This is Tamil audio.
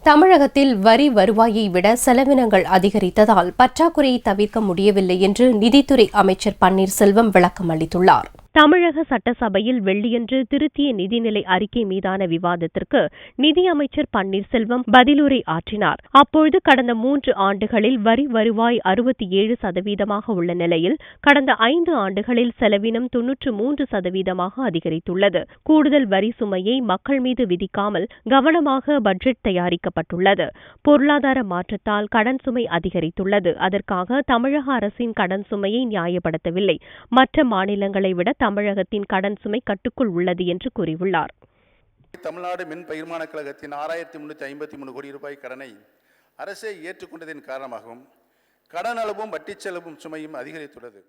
தமிழகத்தில் வரி வருவாயை விட செலவினங்கள் அதிகரித்ததால் பற்றாக்குறையை தவிர்க்க முடியவில்லை என்று நிதித்துறை அமைச்சர் பன்னீர்செல்வம் விளக்கம் அளித்துள்ளார். தமிழக சட்டசபையில் வெள்ளியன்று திருத்திய நிதிநிலை அறிக்கை மீதான விவாதத்திற்கு நிதியமைச்சர் பன்னீர்செல்வம் பதிலுரை ஆற்றினார். அப்பொழுது கடந்த 3 ஆண்டுகளில் வரி வருவாய் 67% உள்ள நிலையில் கடந்த 5 ஆண்டுகளில் செலவினம் 93% அதிகரித்துள்ளது. கூடுதல் வரி சுமையை மக்கள் மீது விதிக்காமல் கவனமாக பட்ஜெட் தயாரிக்கப்பட்டுள்ளது. பொருளாதார மாற்றத்தால் கடன் சுமை அதிகரித்துள்ளது. அதற்காக தமிழக அரசின் கடன் சுமையை நியாயப்படுத்தவில்லை. மற்ற மாநிலங்களை விட தமிழகத்தின் கடன் சுமை கட்டுக்குள் உள்ளது என்று கூறியுள்ளார். தமிழ்நாடு மின் பகிர்மான கழகத்தின் 6353 கோடி ரூபாய் கடனை அரசே ஏற்றுக்கொண்டதன் காரணமாகவும் கடன் அளவும் வட்டி செலவும் சுமையும் அதிகரித்துள்ளது.